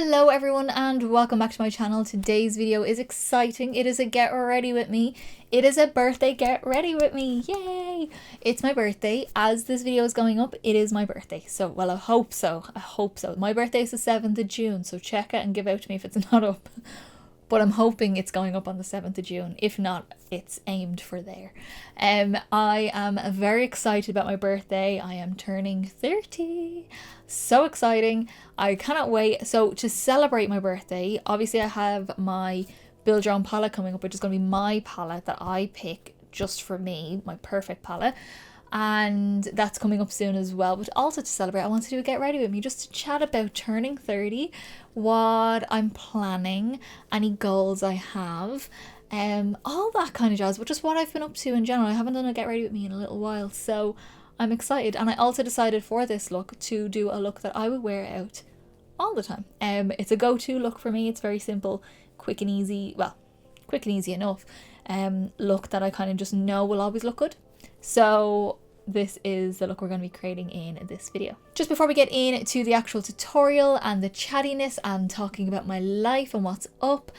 Hello everyone and welcome back to my channel. Today's video is exciting. It is a get ready with me. It is a birthday get ready with me. Yay! It's my birthday. As this video is going up, it is my birthday. So, well, I hope so. My birthday is the 7th of June, so check it and give out to me if it's not up. But I'm hoping it's going up on the 7th of June. If not, it's aimed for there. I am very excited about my birthday. I am turning 30. So exciting. I cannot wait. So to celebrate my birthday, obviously I have my Build Your Own palette coming up, which is going to be my palette that I pick just for me, my perfect palette. And that's coming up soon as well. But also to celebrate, I want to do a get ready with me, just to chat about turning 30, what I'm planning, any goals I have, all that kind of jazz, but just what I've been up to in general. I haven't done a get ready with me in a little while, so I'm excited. And I also decided for this look to do a look that I would wear out all the time. It's a go-to look for me. It's very simple, quick and easy, well, quick and easy enough, look that I kind of just know will always look good. So this is the look we're going to be creating in this video. Just before we get into the actual tutorial and the chattiness and talking about my life and what's up,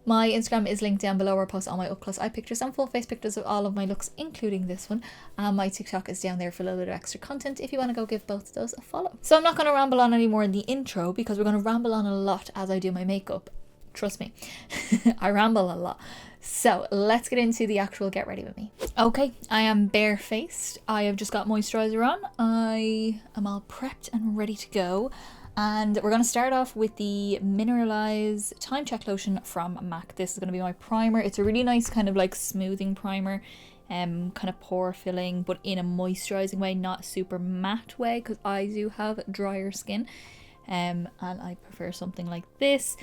my Instagram is linked down below where I post all my up close eye pictures and full face pictures of all of my looks, including this one. And my TikTok is down there for a little bit of extra content if you want to go give both of those a follow. So I'm not going to ramble on anymore in the intro because we're going to ramble on a lot as I do my makeup. Trust me, I ramble a lot. So let's get into the actual get ready with me. Okay, I am barefaced. I have just got moisturizer on. I am all prepped and ready to go. And we're going to start off with the Mineralize Time Check Lotion from MAC. This is going to be my primer. It's a really nice kind of like smoothing primer, kind of pore filling, but in a moisturizing way, not super matte way, because I do have drier skin. And I prefer something like this.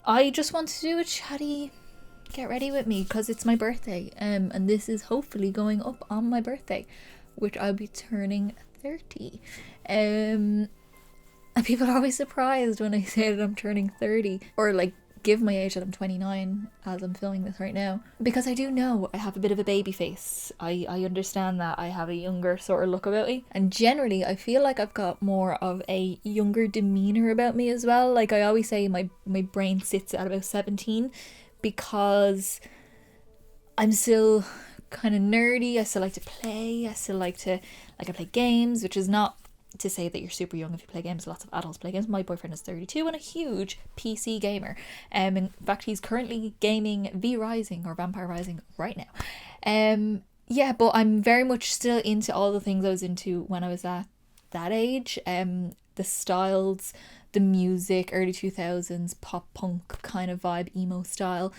I just want to do a chatty get ready with me because it's my birthday, and this is hopefully going up on my birthday, which I'll be turning 30. And people are always surprised when I say that I'm turning 30, or like give my age that I'm 29 as I'm filming this right now, because I do know I have a bit of a baby face. I understand that I have a younger sort of look about me, and generally I feel like I've got more of a younger demeanor about me as well. Like I always say my brain sits at about 17 because I'm still kind of nerdy. I still like to play. I still like to I play games, which is not to say that you're super young if you play games. Lots of adults play games. My boyfriend is 32 and a huge PC gamer. In fact, he's currently gaming V Rising or Vampire Rising right now. Yeah, but I'm very much still into all the things I was into when I was at that age. The styles, the music, early 2000s pop punk kind of vibe, emo style.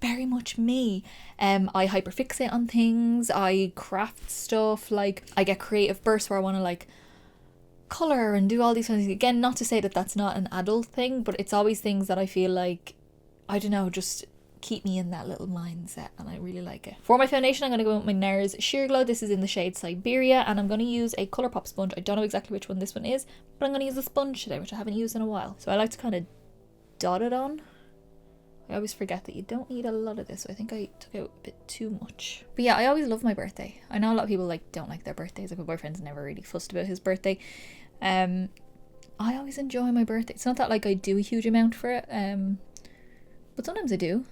Very much me. I hyperfixate on things. I craft stuff. Like I get creative bursts where I want to like color and do all these things. Again, not to say that that's not an adult thing, but it's always things that I feel like, I don't know, just keep me in that little mindset, and I really like it. For my foundation, I'm going to go with my NARS Sheer Glow. This is in the shade Siberia, and I'm going to use a Colourpop sponge. I don't know exactly which one this one is, but I'm going to use a sponge today, which I haven't used in a while. So I like to kind of dot it on. I always forget that you don't need a lot of this, so I think I took out a bit too much. But yeah, I always love my birthday. I know a lot of people like don't like their birthdays. Like my boyfriend's never really fussed about his birthday. I always enjoy my birthday. It's not that like I do a huge amount for it, but sometimes I do.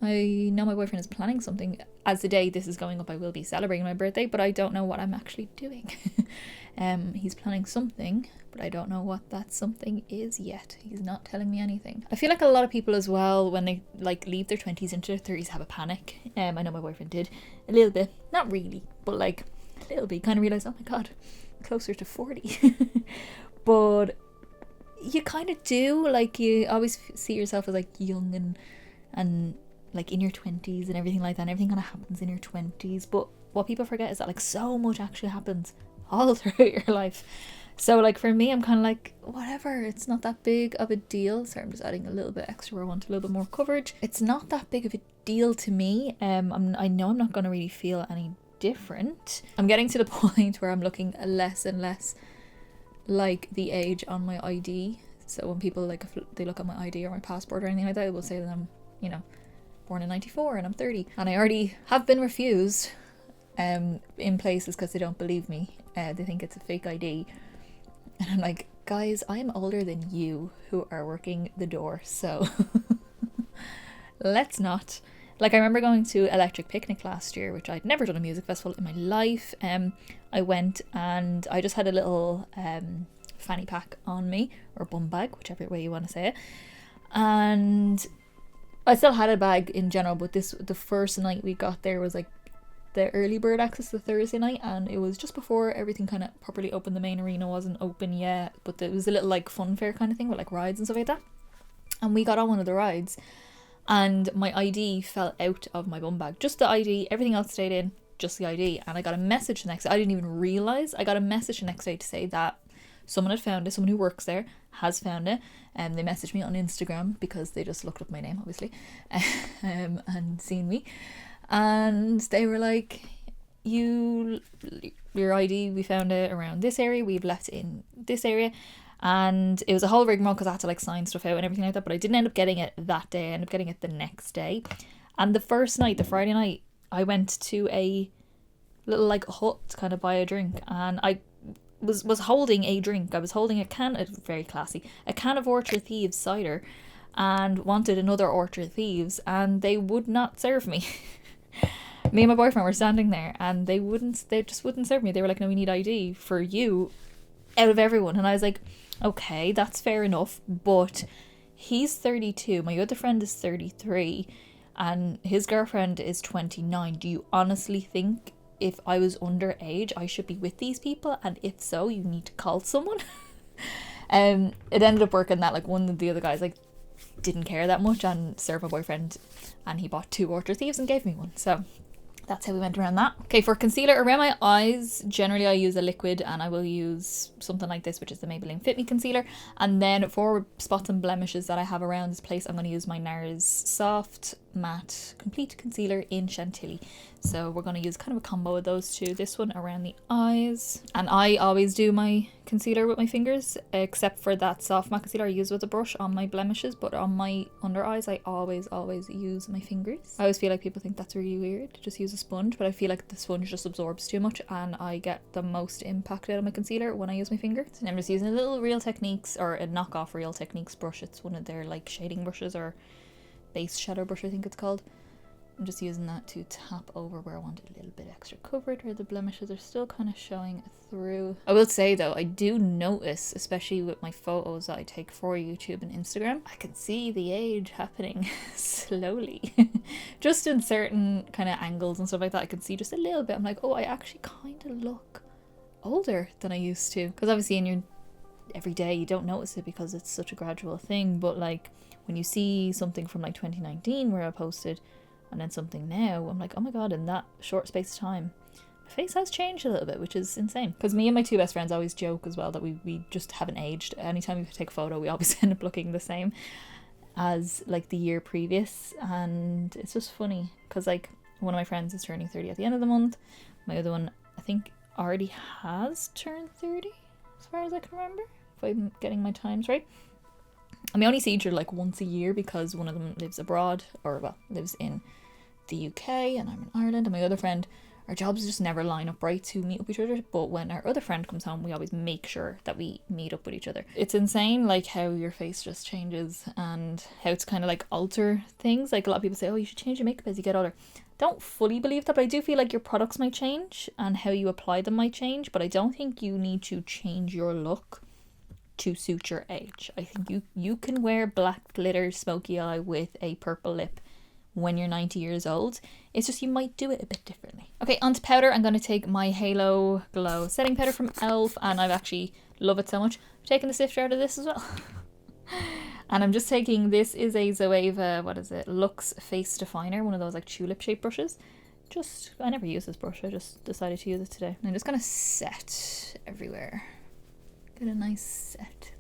I know my boyfriend is planning something. As the day this is going up, I will be celebrating my birthday, but I don't know what I'm actually doing. He's planning something, but I don't know what that something is yet. He's not telling me anything. I feel like a lot of people as well, when they like leave their 20s into their 30s, have a panic. I know my boyfriend did a little bit, not really, but like a little bit. Kind of realize, oh my god, closer to 40. But you kind of do, like you always see yourself as like young and like in your 20s and everything like that, and everything kind of happens in your 20s, but what people forget is that like so much actually happens all throughout your life. So like for me, I'm kind of like, whatever, it's not that big of a deal. Sorry, I'm just adding a little bit extra where I want a little bit more coverage. It's not that big of a deal to me. I know I'm not going to really feel any different. I'm getting to the point where I'm looking less and less like the age on my ID. So when people like, if they look at my ID or my passport or anything like that, it will say that I'm, you know, born in 94 and I'm 30. And I already have been refused in places because they don't believe me. They think it's a fake ID. And I'm like, Guys, I am older than you who are working the door, so let's not. Like, I remember going to Electric Picnic last year, which I'd never done a music festival in my life. I went and I just had a little fanny pack on me, or bum bag, whichever way you want to say it. And I still had a bag in general, but the first night we got there was like the early bird access, the Thursday night, and it was just before everything kind of properly opened. The main arena wasn't open yet, but there was a little like fun fair kind of thing with like rides and stuff like that. And we got on one of the rides, and my ID fell out of my bum bag. Just the ID, everything else stayed in, just the ID. And I got a message the next day. I didn't even realise. I got a message the next day to say that someone had found it, someone who works there has found it. And they messaged me on Instagram because they just looked up my name, obviously, and seen me. And they were like, your ID, we found it around this area, we've left it in this area. And it was a whole rigmarole because I had to like sign stuff out and everything like that, but I didn't end up getting it that day. I ended up getting it the next day. And the first night, the Friday night, I went to a little like hut to kind of buy a drink, and I was holding a drink. I was holding a can, very classy, a can of Orchard Thieves cider, and wanted another Orchard Thieves, and they would not serve me. Me and my boyfriend were standing there, and they just wouldn't serve me. They were like, no, we need ID for you out of everyone. And I was like, okay, that's fair enough, but he's 32, my other friend is 33, and his girlfriend is 29. Do you honestly think if I was underage I should be with these people? And if so, you need to call someone. It ended up working that like one of the other guys like didn't care that much and served my boyfriend, and he bought 2 Orchard Thieves and gave me one. So that's how we went around that. Okay, for concealer around my eyes, generally I use a liquid, and I will use something like this, which is the Maybelline Fit Me Concealer. And then for spots and blemishes that I have around this place, I'm going to use my NARS Soft Matte Complete Concealer in Chantilly. So we're going to use kind of a combo of those two. This one around the eyes. And I always do my concealer with my fingers, except for that soft matte concealer I use with a brush on my blemishes, but on my under eyes I always use my fingers. I always feel like people think that's really weird to just use a sponge, but I feel like the sponge just absorbs too much, and I get the most impact out of my concealer when I use my fingers. And I'm just using a little Real Techniques, or a knockoff Real Techniques brush. It's one of their like shading brushes, or base shadow brush I think it's called. I'm just using that to tap over where I wanted a little bit extra coverage, where the blemishes are still kind of showing through. I will say though, I do notice, especially with my photos that I take for YouTube and Instagram, I can see the age happening slowly. Just in certain kind of angles and stuff like that, I can see just a little bit. I'm like, oh, I actually kind of look older than I used to. Because obviously in your everyday you don't notice it because it's such a gradual thing, but like when you see something from like 2019 where I posted, and then something now, I'm like, oh my god, in that short space of time my face has changed a little bit, which is insane. Because me and my 2 best friends always joke as well that we just haven't aged. Anytime we take a photo we always end up looking the same as like the year previous, and it's just funny because like one of my friends is turning 30 at the end of the month. My other one I think already has turned 30 as far as I can remember, if I'm getting my times right. And we only see each other like once a year because one of them lives abroad, or well, lives in the UK and I'm in Ireland. And my other friend, our jobs just never line up right to meet up with each other, but when our other friend comes home we always make sure that we meet up with each other. It's insane like how your face just changes and how it's kind of like alter things. Like a lot of people say, oh, you should change your makeup as you get older. Don't fully believe that, but I do feel like your products might change and how you apply them might change, but I don't think you need to change your look to suit your age. I think you can wear black glitter smoky eye with a purple lip when you're 90 years old. It's just you might do it a bit differently. Okay, onto powder. I'm going to take my Halo Glow setting powder from e.l.f. and I've actually love it so much. I've taken the sifter out of this as well. And I'm just taking, this is a Zoeva, what is it, Luxe Face Definer, one of those like tulip shaped brushes. I never use this brush, I just decided to use it today. And I'm just going to set everywhere. Get a nice set.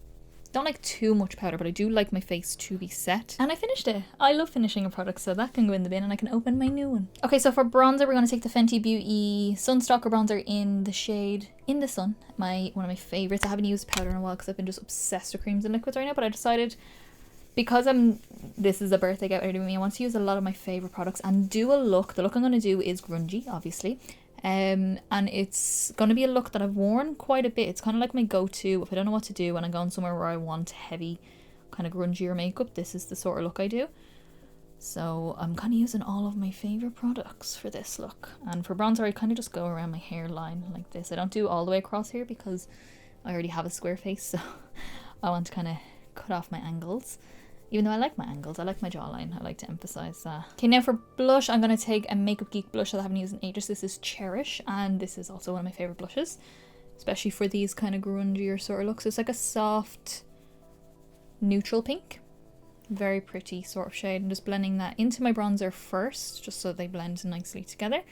Don't like too much powder, but I do like my face to be set. And I finished it. I love finishing a product, so that can go in the bin and I can open my new one. Okay, so for bronzer, we're going to take the Fenty Beauty Sun Stalkr bronzer in the shade In the Sun. One of my favorites. I haven't used powder in a while because I've been just obsessed with creams and liquids right now, but I decided because this is a birthday get ready with me, I want to use a lot of my favorite products and do a look. The look I'm going to do is grungy, obviously. And it's going to be a look that I've worn quite a bit. It's kind of like my go-to if I don't know what to do when I'm going somewhere where I want heavy, kind of grungier makeup. This is the sort of look I do. So I'm kind of using all of my favourite products for this look. And for bronzer, I kind of just go around my hairline like this. I don't do all the way across here because I already have a square face, so I want to kind of cut off my angles. Even though I like my angles, I like my jawline. I like to emphasize that. Okay, now for blush, I'm going to take a Makeup Geek blush that I haven't used in ages. This is Cherish, and this is also one of my favourite blushes, especially for these kind of grungier sort of looks. It's like a soft neutral pink. Very pretty sort of shade. I'm just blending that into my bronzer first, just so they blend nicely together.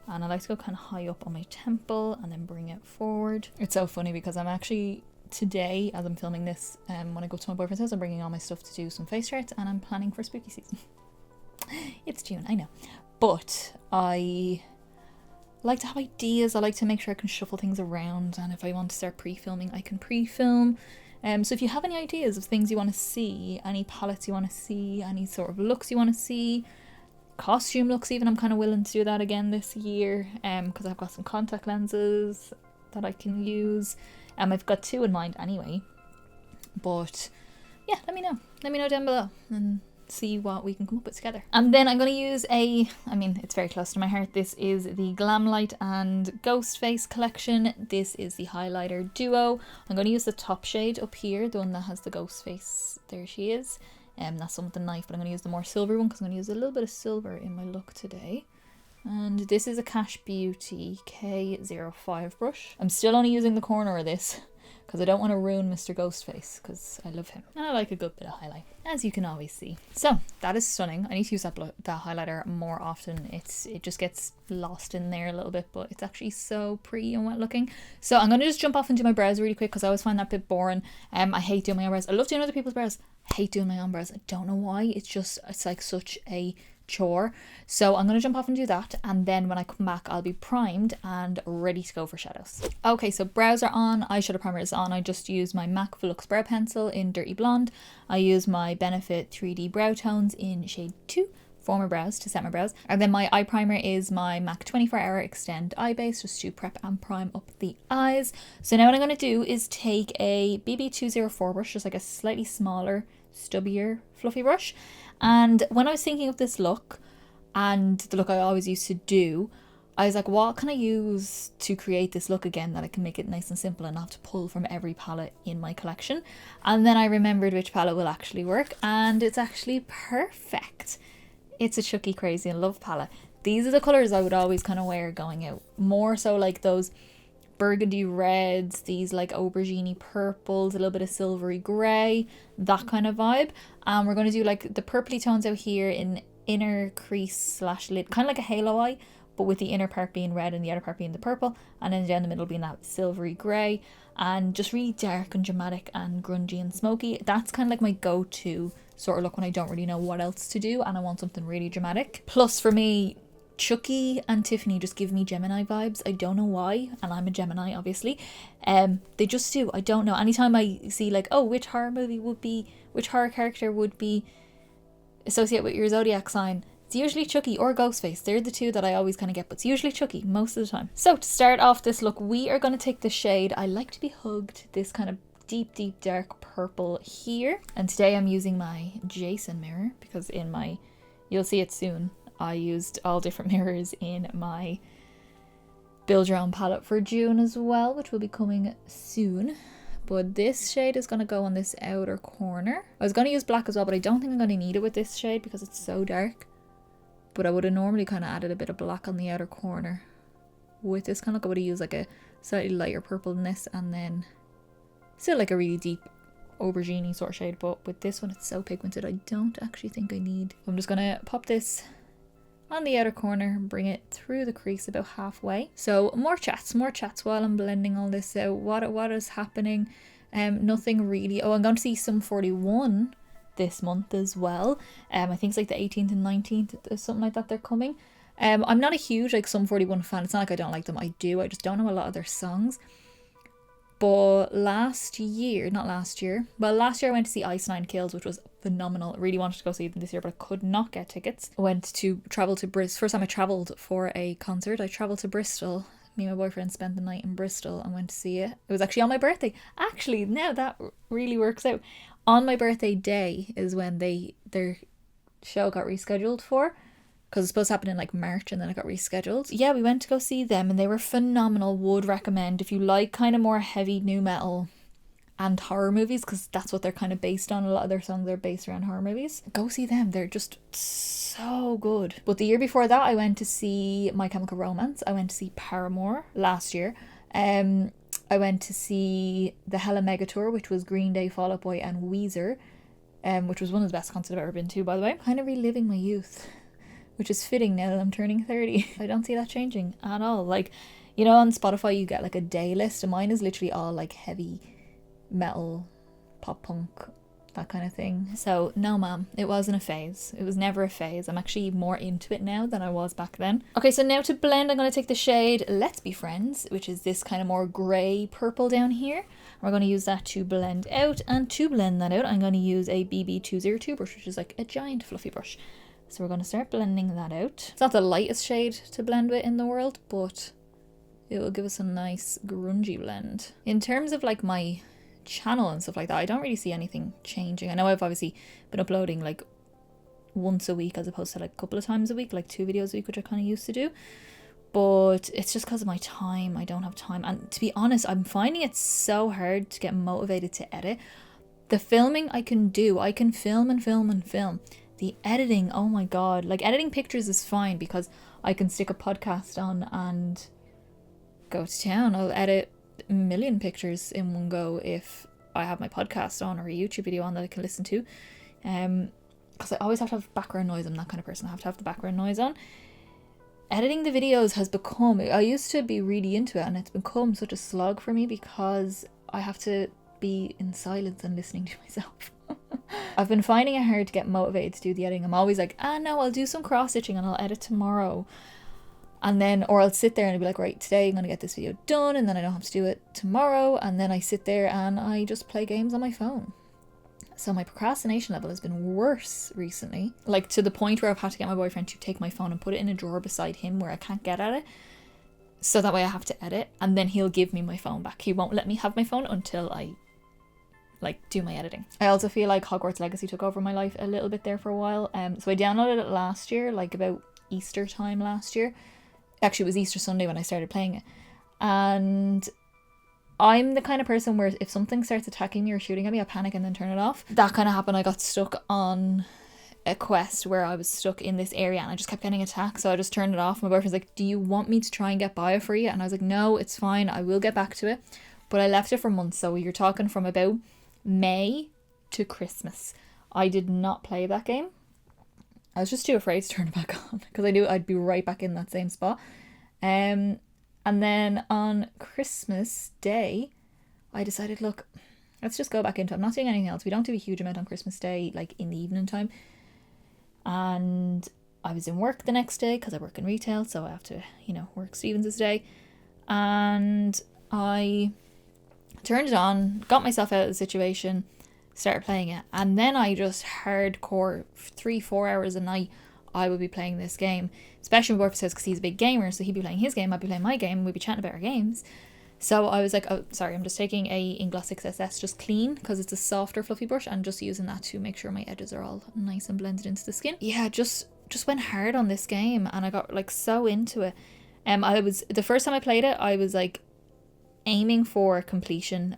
And I like to go kind of high up on my temple and then bring it forward. It's so funny because I'm actually... today, as I'm filming this, when I go to my boyfriend's house, I'm bringing all my stuff to do some face charts, and I'm planning for spooky season. It's June, I know, but I like to have ideas. I like to make sure I can shuffle things around, and if I want to start pre-filming, I can pre-film. So if you have any ideas of things you want to see, any palettes you want to see, any sort of looks you want to see, costume looks even, I'm kind of willing to do that again this year, because I've got some contact lenses that I can use. I've got 2 in mind anyway, but yeah, let me know down below and see what we can come up with together. And then I'm going to use it's very close to my heart. This is the Glamlite and Ghostface collection. This is the highlighter duo. I'm going to use the top shade up here, the one that has the Ghostface. There she is. That's the one with the knife, but I'm going to use the more silver one because I'm going to use a little bit of silver in my look today. And this is a Cash Beauty K05 brush. I'm still only using the corner of this because I don't want to ruin Mr. Ghostface because I love him. And I like a good bit of highlight, as you can always see. So that is stunning. I need to use that highlighter more often. It just gets lost in there a little bit, but it's actually so pretty and wet looking. So I'm going to just jump off into my brows really quick because I always find that a bit boring. I hate doing my own brows. I love doing other people's brows. I hate doing my own brows. I don't know why. It's like such a chore. So I'm going to jump off and do that, and then when I come back I'll be primed and ready to go for shadows. Okay, so brows are on, eyeshadow primer is on. I just use my MAC Veluxe brow pencil in Dirty Blonde. I use my Benefit 3D Browtones in shade 2 for my brows, to set my brows. And then my eye primer is my MAC 24 Hour Extend Eye Base, just to prep and prime up the eyes. So now what I'm going to do is take a BB204 brush, just like a slightly smaller, stubbier, fluffy brush. And when I was thinking of this look and the look I always used to do, I was like, what can I use to create this look again that I can make it nice and simple and not have to pull from every palette in my collection? And then I remembered which palette will actually work, and it's actually perfect. It's a Chucky Crazy in Love palette. These are the colours I would always kind of wear going out. More so like those burgundy reds, these like aubergine purples, a little bit of silvery grey, that kind of vibe. And we're going to do like the purpley tones out here in inner crease slash lid, kind of like a halo eye, but with the inner part being red and the outer part being the purple, and then down the middle being that silvery grey, and just really dark and dramatic and grungy and smoky. That's kind of like my go-to sort of look when I don't really know what else to do and I want something really dramatic. Plus for me, Chucky and Tiffany just give me Gemini vibes. I don't know why, and I'm a Gemini obviously. They just do. I don't know. Anytime I see like, oh, which horror character would be associated with your zodiac sign, it's usually Chucky or Ghostface. They're the two that I always kind of get, but it's usually Chucky most of the time. So to start off this look, we are going to take the shade I Like to Be Hugged, this kind of deep dark purple here. And today I'm using my Jason mirror because you'll see it soon, I used all different mirrors in my Build Your Own palette for June as well, which will be coming soon. But this shade is going to go on this outer corner. I was going to use black as well, but I don't think I'm going to need it with this shade because it's so dark. But I would have normally kind of added a bit of black on the outer corner. With this kind of look, I would have used like a slightly lighter purple than this, and then still like a really deep aubergine sort of shade. But with this one, it's so pigmented, I don't actually think I need. I'm just going to pop this on the outer corner and bring it through the crease about halfway. So more chats while I'm blending all this out. What is happening? Nothing really. Oh, I'm going to see Sum 41 this month as well. I think it's like the 18th and 19th or something like that they're coming. I'm not a huge like Sum 41 fan. It's not like I don't like them. I do. I just don't know a lot of their songs. But last year I went to see Ice Nine Kills, which was phenomenal. Really wanted to go see them this year, but I could not get tickets. Travel to Bristol. First time I travelled for a concert. I travelled to Bristol. Me and my boyfriend spent the night in Bristol and went to see it. It was actually on my birthday. Actually, now that really works out. On my birthday day is when their show got rescheduled for. Because it's supposed to happen in like March and then it got rescheduled. Yeah, we went to go see them and they were phenomenal. Would recommend if you like kind of more heavy nu metal and horror movies, because that's what they're kind of based on. A lot of their songs are based around horror movies. Go see them. They're just so good. But the year before that, I went to see My Chemical Romance. I went to see Paramore last year. I went to see the Hella Mega Tour, which was Green Day, Fall Out Boy and Weezer, which was one of the best concerts I've ever been to, by the way. Kind of reliving my youth, which is fitting now that I'm turning 30. I don't see that changing at all. Like, you know, on Spotify you get like a day list, and mine is literally all like heavy metal, pop punk, that kind of thing. So no ma'am, it wasn't a phase. It was never a phase. I'm actually more into it now than I was back then. Okay, so now to blend, I'm going to take the shade Let's Be Friends, which is this kind of more grey purple down here. We're going to use that to blend out, and to blend that out I'm going to use a BB202 brush, which is like a giant fluffy brush. So we're going to start blending that out. It's not the lightest shade to blend with in the world, but it will give us a nice grungy blend. In terms of like my channel and stuff like that, I don't really see anything changing. I know I've obviously been uploading like once a week as opposed to like a couple of times a week, like 2 videos a week, which I kind of used to do. But it's just because of my time. I don't have time. And to be honest, I'm finding it so hard to get motivated to edit. The filming I can do. I can film and film and film. The editing, oh my god. Like, editing pictures is fine because I can stick a podcast on and go to town. I'll edit a million pictures in one go if I have my podcast on or a YouTube video on that I can listen to. Because I always have to have background noise. I'm that kind of person. I have to have the background noise on. Editing the videos has become, I used to be really into it, and it's become such a slog for me because I have to be in silence and listening to myself. I've been finding it hard to get motivated to do the editing. I'm always like, no, I'll do some cross stitching and I'll edit tomorrow. And then, or I'll sit there and I'll be like, right, today I'm going to get this video done, and then I don't have to do it tomorrow. And then I sit there and I just play games on my phone. So my procrastination level has been worse recently. Like, to the point where I've had to get my boyfriend to take my phone and put it in a drawer beside him where I can't get at it. So that way I have to edit, and then he'll give me my phone back. He won't let me have my phone until I like do my editing. I also feel like Hogwarts Legacy took over my life a little bit there for a while. So I downloaded it last year, like about Easter time last year. Actually, it was Easter Sunday when I started playing it. And I'm the kind of person where if something starts attacking me or shooting at me, I panic and then turn it off. That kind of happened. I got stuck on a quest where I was stuck in this area and I just kept getting attacked, so I just turned it off. My boyfriend's like, do you want me to try and get by it for you? And I was like, no, it's fine, I will get back to it. But I left it for months, so you're talking from about May to Christmas. I did not play that game. I was just too afraid to turn it back on because I knew I'd be right back in that same spot. And then on Christmas Day, I decided, look, let's just go back into it. I'm not doing anything else. We don't do a huge amount on Christmas Day, like in the evening time. And I was in work the next day because I work in retail, so I have to, work Stevens' day. And I turned it on, got myself out of the situation, started playing it. And then I just hardcore 3-4 hours a night I would be playing this game, especially my boyfriend says because he's a big gamer, so he'd be playing his game, I'd be playing my game, and we'd be chatting about our games. So I was like, oh sorry, I'm just taking a Ingloss 6SS just clean because it's a softer fluffy brush, and just using that to make sure my edges are all nice and blended into the skin. Yeah, just went hard on this game and I got like so into it. The first time I played it, I was like aiming for completion,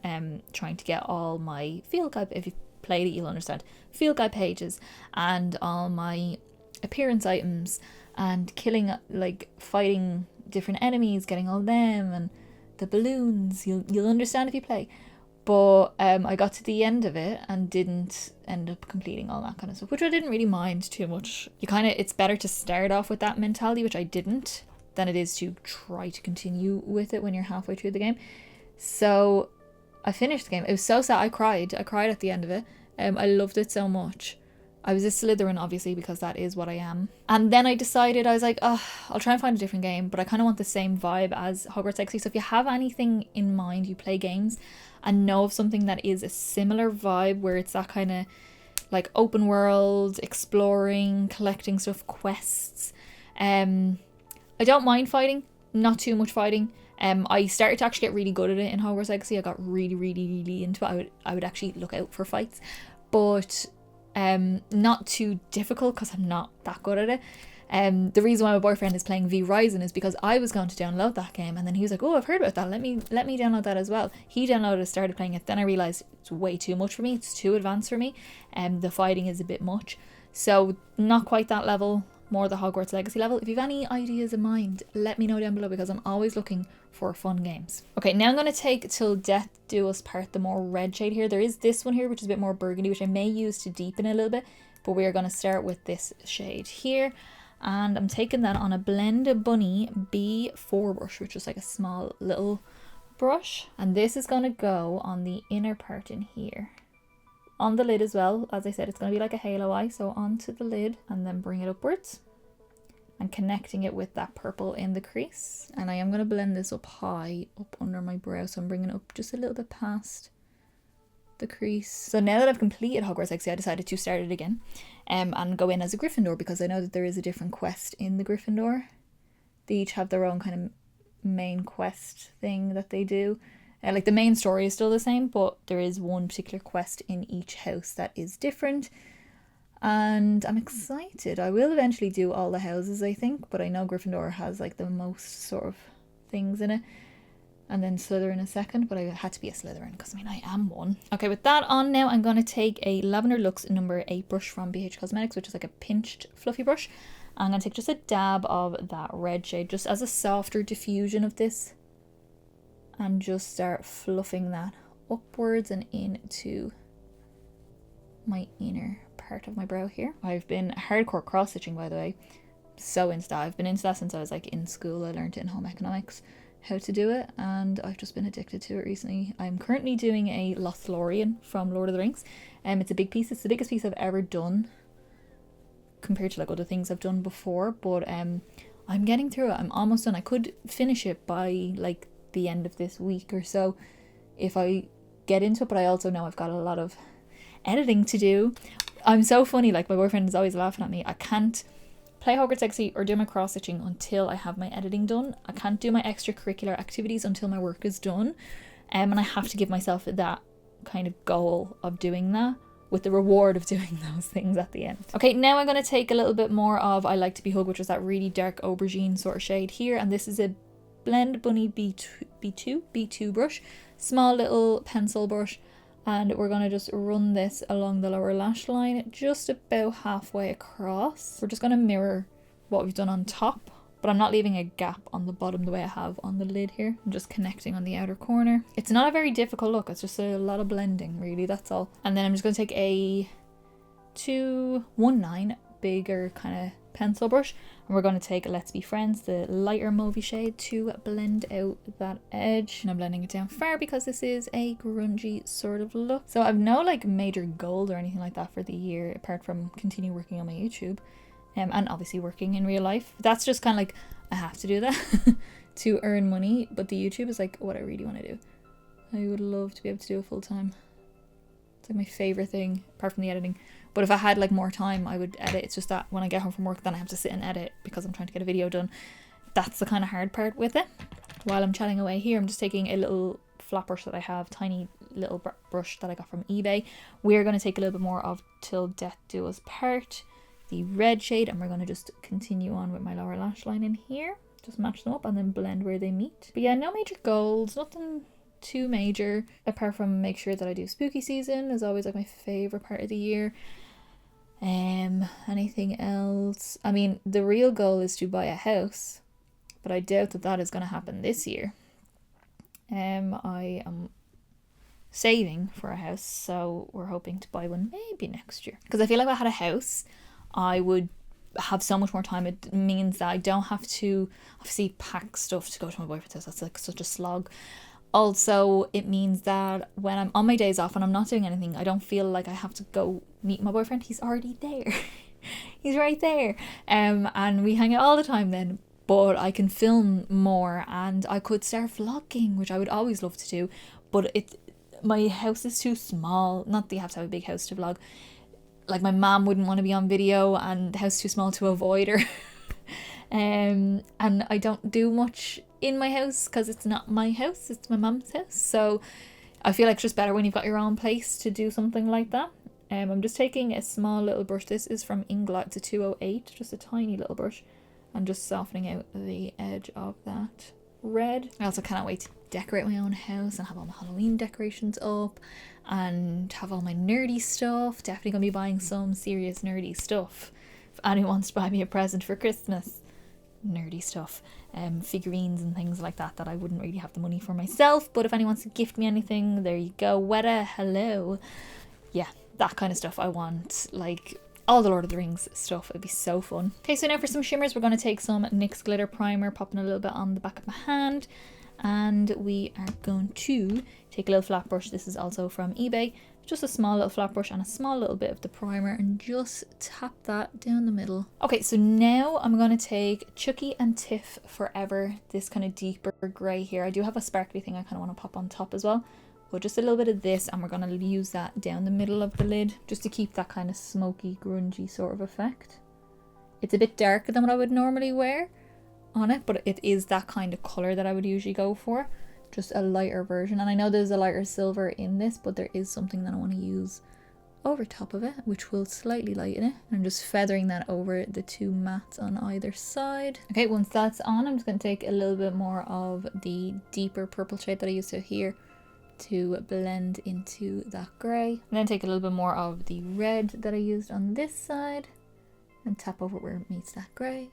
trying to get all my field guide, if you played it you'll understand, field guide pages and all my appearance items, and killing, like fighting different enemies, getting all them, and the balloons. You'll understand if you play. But I got to the end of it and didn't end up completing all that kind of stuff, which I didn't really mind too much. It's better to start off with that mentality, which I didn't, than it is to try to continue with it when you're halfway through the game. So I finished the game. It was so sad. I cried at the end of it. I loved it so much. I was a Slytherin, obviously, because that is what I am. And then I decided, I was like, oh, I'll try and find a different game, but I kind of want the same vibe as Hogwarts Legacy. So if you have anything in mind, you play games and know of something that is a similar vibe, where it's that kind of like open world, exploring, collecting stuff, quests. I don't mind fighting, not too much fighting. I started to actually get really good at it in Hogwarts Legacy. I got really into it. I would actually look out for fights, but not too difficult, because I'm not that good at it. The reason why my boyfriend is playing V Rising is because I was going to download that game, and then he was like, oh, I've heard about that, let me download that as well. He downloaded it, started playing it, then I realized it's way too much for me, it's too advanced for me, the fighting is a bit much, so not quite that level, more the Hogwarts Legacy level. If you have any ideas in mind, let me know down below, because I'm always looking for fun games. Okay, now I'm going to take Till Death Do Us Part, the more red shade here. There is this one here, which is a bit more burgundy, which I may use to deepen a little bit, but we are going to start with this shade here. And I'm taking that on a Blend Bunny B4 brush, which is like a small little brush. And this is going to go on the inner part in here. On the lid as well. As I said, it's going to be like a halo eye. So onto the lid and then bring it upwards. And connecting it with that purple in the crease. And I am going to blend this up high, up under my brow. So I'm bringing it up just a little bit past the crease. So now that I've completed Hogwarts Legacy, I decided to start it again and go in as a Gryffindor, because I know that there is a different quest in the Gryffindor. They each have their own kind of main quest thing that they do. Like the main story is still the same, but there is one particular quest in each house that is different. And I'm excited. I will eventually do all the houses, I think, but I know Gryffindor has like the most sort of things in it. And then Slytherin a second, but I had to be a Slytherin because, I mean, I am one. Okay, with that on now, I'm going to take a Lavender Luxe number 8 brush from BH Cosmetics, which is like a pinched fluffy brush. I'm going to take just a dab of that red shade, just as a softer diffusion of this. And just start fluffing that upwards and into my inner part of my brow here. I've been hardcore cross-stitching, by the way. So into that. I've been into that since I was like in school. I learned it in home economics, how to do it, and I've just been addicted to it recently. I'm currently doing a Lothlorien from Lord of the Rings. It's a big piece. It's the biggest piece I've ever done compared to like other things I've done before, but I'm getting through it. I'm almost done. I could finish it by like the end of this week or so if I get into it, but I also know I've got a lot of editing to do. I'm so funny, like my boyfriend is always laughing at me. I can't play Hogwarts Legacy or do my cross stitching until I have my editing done. I can't do my extracurricular activities until my work is done, and I have to give myself that kind of goal of doing that with the reward of doing those things at the end. Okay, now I'm going to take a little bit more of I Like to Be Hugged, which is that really dark aubergine sort of shade here, and this is a Blend Bunny B2 brush, small little pencil brush, and we're going to just run this along the lower lash line just about halfway across. We're just going to mirror what we've done on top, but I'm not leaving a gap on the bottom the way I have on the lid here. I'm just connecting on the outer corner. It's not a very difficult look, it's just a lot of blending really, that's all. And then I'm just going to take a 219 bigger kind of pencil brush, and we're going to take Let's Be Friends, the lighter mauvey shade, to blend out that edge. And I'm blending it down far because this is a grungy sort of look. So I've no like major goals or anything like that for the year, apart from continue working on my YouTube and obviously working in real life. That's just kind of like, I have to do that to earn money, but the YouTube is like what I really want to do. I would love to be able to do it full time. It's like my favorite thing, apart from the editing. But if I had like more time, I would edit. It's just that when I get home from work, then I have to sit and edit because I'm trying to get a video done. That's the kind of hard part with it. While I'm chatting away here, I'm just taking a little flat brush that I have, tiny little brush that I got from eBay. We're going to take a little bit more of Till Death Do Us Part, the red shade, and we're going to just continue on with my lower lash line in here. Just match them up and then blend where they meet. But yeah, no major goals, nothing too major, apart from make sure that I do spooky season is always like my favorite part of the year. Anything else? I mean, the real goal is to buy a house, but I doubt that that is going to happen this year. I am saving for a house, so we're hoping to buy one maybe next year, because I feel like if I had a house I would have so much more time. It means that I don't have to obviously pack stuff to go to my boyfriend's house. That's like such a slog. also it means that when I'm on my days off and I'm not doing anything, I don't feel like I have to go meet my boyfriend. He's already there. He's right there. And we hang out all the time then. But I can film more, and I could start vlogging, which I would always love to do. But my house is too small. Not that you have to have a big house to vlog. Like, my mom wouldn't want to be on video, and the house is too small to avoid her. And I don't do much in my house because it's not my house, it's my mom's house. So I feel like it's just better when you've got your own place to do something like that. I'm just taking a small little brush. This is from Inda. It's a 208, just a tiny little brush. And just softening out the edge of that red. I also cannot wait to decorate my own house and have all my Halloween decorations up and have all my nerdy stuff. Definitely gonna be buying some serious nerdy stuff. If anyone wants to buy me a present for Christmas, nerdy stuff, figurines and things like that I wouldn't really have the money for myself, but if anyone wants to gift me anything, there you go. Weta, hello. Yeah, that kind of stuff I want, like all the Lord of the Rings stuff. It'd be so fun. Okay, so now for some shimmers, we're going to take some NYX glitter primer, popping a little bit on the back of my hand, and we are going to take a little flat brush. This is also from eBay. Just a small little flat brush and a small little bit of the primer, and just tap that down the middle. Okay, so now I'm going to take Chucky and Tiff Forever, this kind of deeper grey here. I do have a sparkly thing I kind of want to pop on top as well. But just a little bit of this, and we're going to use that down the middle of the lid just to keep that kind of smoky, grungy sort of effect. It's a bit darker than what I would normally wear on it, but it is that kind of colour that I would usually go for. Just a lighter version. And I know there's a lighter silver in this, but there is something that I want to use over top of it, which will slightly lighten it. I'm just feathering that over the two mattes on either side. Okay, once that's on, I'm just going to take a little bit more of the deeper purple shade that I used to here to blend into that grey, and then take a little bit more of the red that I used on this side and tap over where it meets that grey.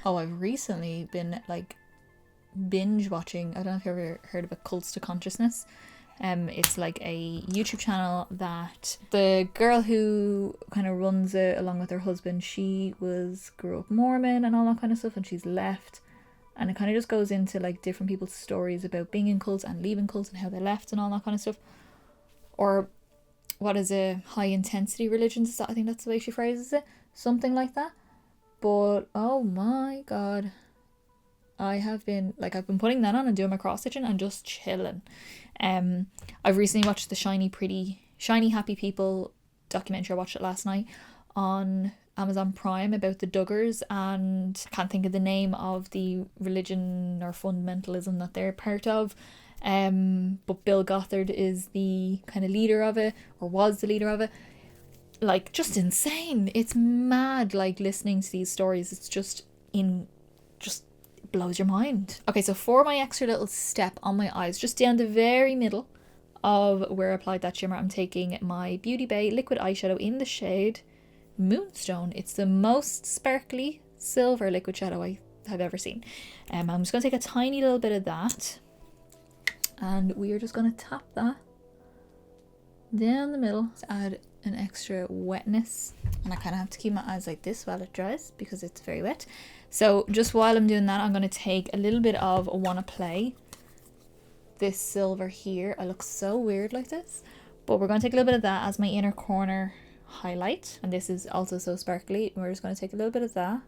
Oh, I've recently been like binge watching, I don't know if you've ever heard of it, Cults to Consciousness. It's like a YouTube channel that the girl who kind of runs it along with her husband, she grew up Mormon and all that kind of stuff, and she's left. And it kind of just goes into like different people's stories about being in cults and leaving cults and how they left and all that kind of stuff. Or what is a high intensity religion? I think that's the way she phrases it. Something like that. But oh my god. I've been putting that on and doing my cross stitching and just chilling. I've recently watched the Shiny Happy People documentary. I watched it last night on Amazon Prime about the Duggars, and I can't think of the name of the religion or fundamentalism that they're part of. But Bill Gothard is the kind of leader of it, or was the leader of it. Like, just insane. It's mad, like, listening to these stories. It's just blows your mind. Okay, so for my extra little step on my eyes, just down the very middle of where I applied that shimmer, I'm taking my Beauty Bay liquid eyeshadow in the shade Moonstone. It's the most sparkly silver liquid shadow I have ever seen. I'm just going to take a tiny little bit of that, and we are just going to tap that down the middle to add an extra wetness. And I kind of have to keep my eyes like this while it dries because it's very wet. So just while I'm doing that, I'm going to take a little bit of Wanna Play, this silver here. I look so weird like this, but we're going to take a little bit of that as my inner corner highlight, and this is also so sparkly. We're just going to take a little bit of that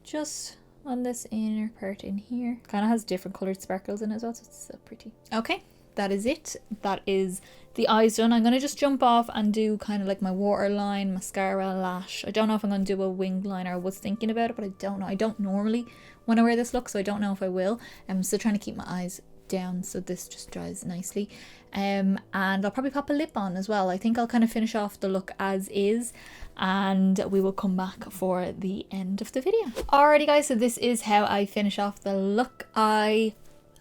just on this inner part in here. Kind of has different colored sparkles in it as well, so it's so pretty. Okay, that is it. That is the eyes done. I'm going to just jump off and do kind of like my waterline, mascara, lash. I don't know if I'm going to do a winged liner. I was thinking about it, but I don't know. I don't normally want to wear this look, so I don't know if I will. I'm still trying to keep my eyes down so this just dries nicely. And I'll probably pop a lip on as well. I think I'll kind of finish off the look as is, and we will come back for the end of the video. Alrighty guys, so this is how I finish off the look. I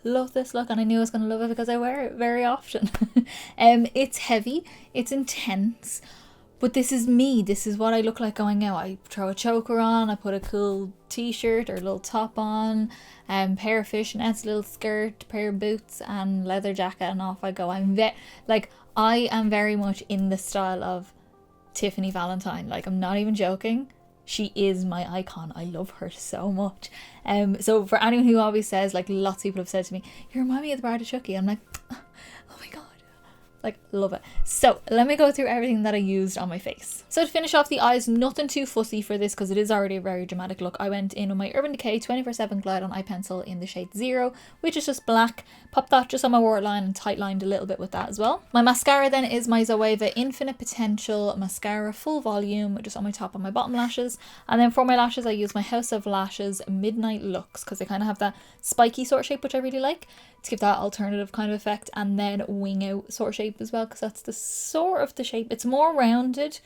love this look, and I knew I was going to love it because I wear it very often. It's heavy, it's intense, but this is me. This is what I look like going out. I throw a choker on, I put a cool t-shirt or a little top on, pair of fishnets, little skirt, pair of boots and leather jacket, and off I go. I am very much in the style of Tiffany Valentine. Like, I'm not even joking. she is my icon. I love her so much. So for anyone who always says, like lots of people have said to me, you remind me of the Bride of Chucky, I'm like, oh my god, like love it. So let me go through everything that I used on my face. So to finish off the eyes, nothing too fussy for this because it is already a very dramatic look. I went in with my Urban Decay 24/7 Glide on eye pencil in the shade 0, which is just black. Popped that just on my waterline and tight lined a little bit with that as well. My mascara then is my Zoeva Infinite Potential Mascara Full Volume, just on my top and my bottom lashes. And then for my lashes, I use my House of Lashes Midnight Lux because they kind of have that spiky sort of shape, which I really like, to give that alternative kind of effect. And then wing out sort of shape as well, because that's the sort of the shape. It's more rounded,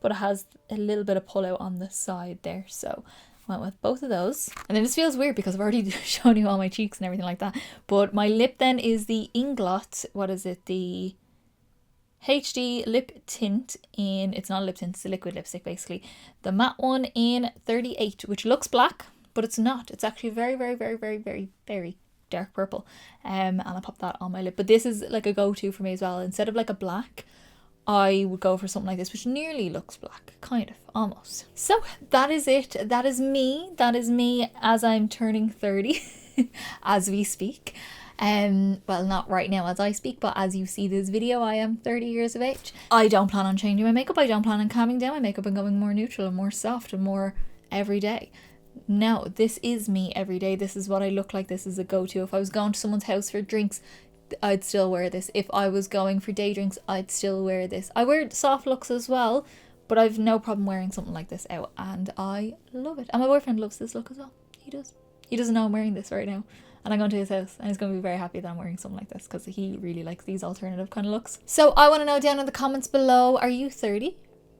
but it has a little bit of pull out on the side there. So went with both of those. And then this feels weird because I've already shown you all my cheeks and everything like that. But my lip then is the Inglot, what is it? The HD lip tint in, it's not a lip tint, it's a liquid lipstick basically. The matte one in 38, which looks black, but it's not. It's actually very, very, very, very, very, very dark purple. And I popped that on my lip. But this is like a go-to for me as well. Instead of like a black, I would go for something like this, which nearly looks black, kind of, almost. So that is it. That is me. That is me as I'm turning 30 as we speak. Well, not right now as I speak, but as you see this video, I am 30 years of age. I don't plan on changing my makeup. I don't plan on calming down my makeup and going more neutral and more soft and more everyday. No, this is me every day. This is what I look like. This is a go-to. If I was going to someone's house for drinks, I'd still wear this. If I was going for day drinks, I'd still wear this. I wear soft looks as well, but I've no problem wearing something like this out, and I love it. And my boyfriend loves this look as well. He does. He doesn't know I'm wearing this right now, and I'm going to his house, and he's going to be very happy that I'm wearing something like this because he really likes these alternative kind of looks. So I want to know down in the comments below, are you 30?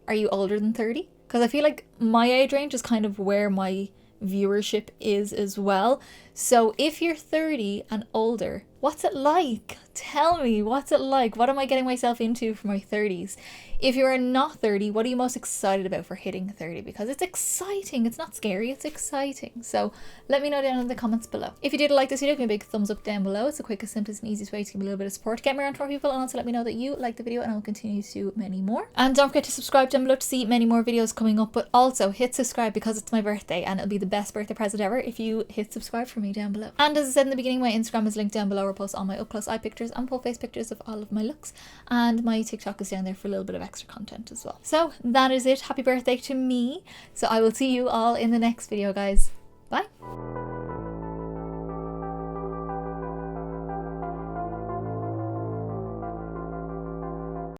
Are you older than 30? Because I feel like my age range is kind of where my viewership is as well. So if you're 30 and older, what's it like? Tell me, what's it like? What am I getting myself into for my 30s? If you are not 30, what are you most excited about for hitting 30? Because it's exciting. It's not scary, it's exciting. So let me know down in the comments below. If you did like this video, give me a big thumbs up down below. It's the quickest, simplest and easiest way to give me a little bit of support, get me around more people, and also let me know that you like the video, and I will continue to do many more. And don't forget to subscribe down below to see many more videos coming up, but also hit subscribe because it's my birthday and it'll be the best birthday present ever if you hit subscribe for me down below. And as I said in the beginning, my Instagram is linked down below. I post all my up close eye pictures and full face pictures of all of my looks, and my TikTok is down there for a little bit of extra content as well. So that is it. Happy birthday to me. So I will see you all in the next video, guys. Bye.